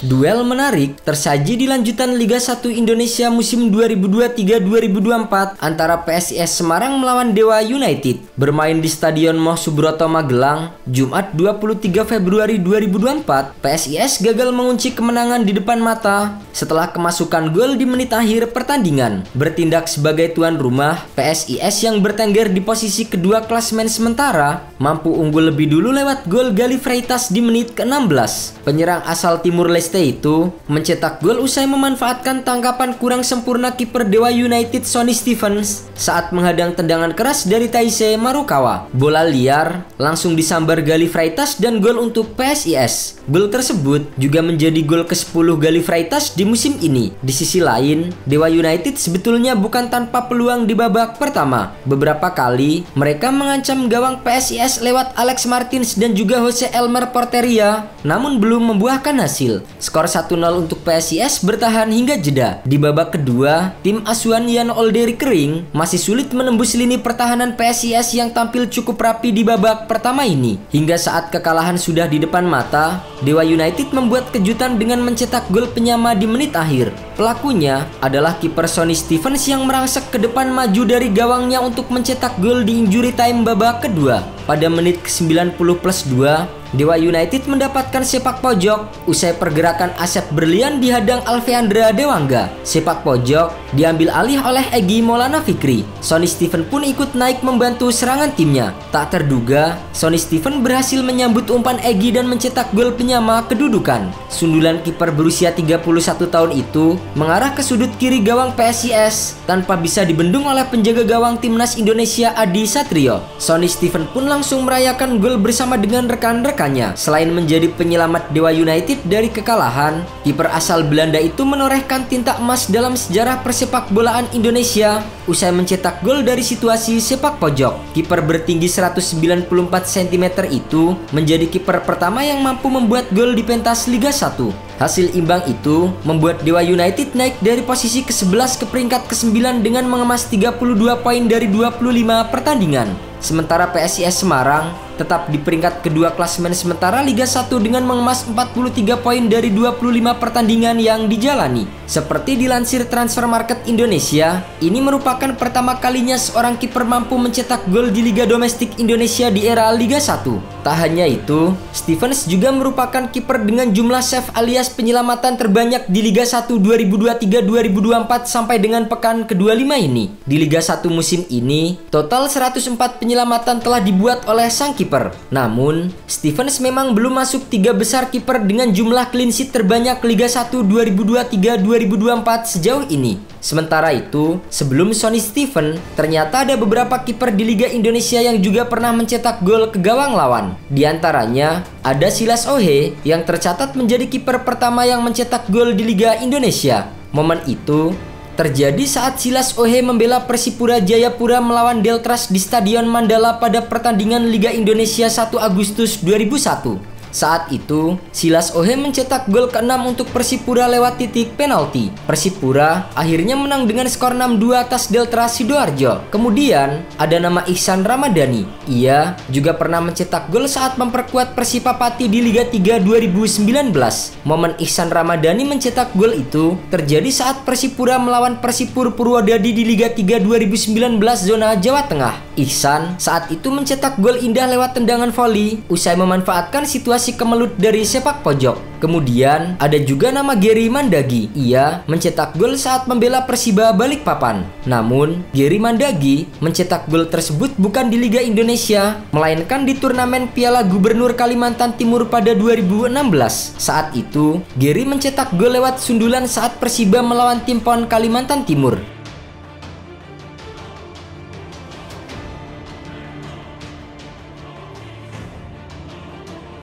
Duel menarik tersaji di lanjutan Liga 1 Indonesia musim 2023-2024 antara PSIS Semarang melawan Dewa United. Bermain di Stadion Moh Subroto Magelang, Jumat 23 Februari 2024, PSIS gagal mengunci kemenangan di depan mata setelah kemasukan gol di menit akhir pertandingan. Bertindak sebagai tuan rumah, PSIS yang bertengger di posisi kedua klasemen sementara mampu unggul lebih dulu lewat gol Gali Freitas di menit ke-16. Penyerang asal Timur Leste itu mencetak gol usai memanfaatkan tangkapan kurang sempurna kiper Dewa United Sonny Stephens saat menghadang tendangan keras dari Taisei Marukawa. Bola liar langsung disambar Gali Freitas dan gol untuk PSIS. Gol tersebut juga menjadi gol ke-10 Gali Freitas di musim ini. Di sisi lain, Dewa United sebetulnya bukan tanpa peluang di babak pertama. Beberapa kali mereka mengancam gawang PSIS lewat Alex Martins dan juga Jose Elmer Porteria, namun belum membuahkan hasil. Skor 1-0 untuk PSIS bertahan hingga jeda. Di babak kedua, tim asuhan Yan Olderi Kering masih sulit menembus lini pertahanan PSIS yang tampil cukup rapi di babak pertama ini. Hingga saat kekalahan sudah di depan mata, Dewa United membuat kejutan dengan mencetak gol penyama di menit akhir. Pelakunya adalah kiper Sonny Stephens yang merangsek ke depan maju dari gawangnya untuk mencetak gol di injury time babak kedua. Pada menit ke-90+2, Dewa United mendapatkan sepak pojok usai pergerakan Asep Berlian dihadang Alveandra Dewangga. Sepak pojok diambil alih oleh Egy Maulana Fikri. Sonny Stephens pun ikut naik membantu serangan timnya. Tak terduga, Sonny Stephens berhasil menyambut umpan Egy dan mencetak gol penyama kedudukan. Sundulan kiper berusia 31 tahun itu mengarah ke sudut kiri gawang PSIS tanpa bisa dibendung oleh penjaga gawang timnas Indonesia Adi Satrio. Sonny Stephens pun langsung merayakan gol bersama dengan rekan-rekan. Selain menjadi penyelamat Dewa United dari kekalahan, kiper asal Belanda itu menorehkan tinta emas dalam sejarah persepak bolaan Indonesia usai mencetak gol dari situasi sepak pojok. Kiper bertinggi 194 cm itu menjadi kiper pertama yang mampu membuat gol di pentas Liga 1. Hasil imbang itu membuat Dewa United naik dari posisi ke-11 ke peringkat ke-9 dengan mengemas 32 poin dari 25 pertandingan. Sementara PSIS Semarang tetap di peringkat kedua klasemen sementara Liga 1 dengan mengemas 43 poin dari 25 pertandingan yang dijalani. Seperti dilansir Transfer Market Indonesia, ini merupakan pertama kalinya seorang kiper mampu mencetak gol di Liga Domestik Indonesia di era Liga 1. Tak hanya itu, Stephens juga merupakan kiper dengan jumlah save alias penyelamatan terbanyak di Liga 1 2023-2024 sampai dengan pekan ke-25 ini. Di Liga 1 musim ini, total 104 penyelamatan telah dibuat oleh sang kiper. Namun, Stephens memang belum masuk 3 besar kiper dengan jumlah clean sheet terbanyak Liga 1 2023-2024 sejauh ini. Sementara itu, sebelum Sonny Stephens, ternyata ada beberapa kiper di Liga Indonesia yang juga pernah mencetak gol ke gawang lawan. Di antaranya, ada Silas Ohe yang tercatat menjadi kiper pertama yang mencetak gol di Liga Indonesia. Momen itu terjadi saat Silas Ohe membela Persipura Jayapura melawan Deltras di Stadion Mandala pada pertandingan Liga Indonesia 1 Agustus 2001. Saat itu, Silas Ohe mencetak gol ke-6 untuk Persipura lewat titik penalti. Persipura akhirnya menang dengan skor 6-2 atas Deltras Sidoarjo. Kemudian, ada nama Ihsan Ramadhani. Ia juga pernah mencetak gol saat memperkuat Persipapati di Liga 3 2019. Momen Ihsan Ramadhani mencetak gol itu terjadi saat Persipura melawan Persipur Purwodadi di Liga 3 2019 zona Jawa Tengah. Ihsan saat itu mencetak gol indah lewat tendangan voli usai memanfaatkan situasi kemelut dari sepak pojok. Kemudian ada juga nama Gary Mandagi. Ia mencetak gol saat membela Persiba Balikpapan. Namun, Gary Mandagi mencetak gol tersebut bukan di Liga Indonesia, melainkan di turnamen Piala Gubernur Kalimantan Timur pada 2016. Saat itu, Gary mencetak gol lewat sundulan saat Persiba melawan tim PON Kalimantan Timur.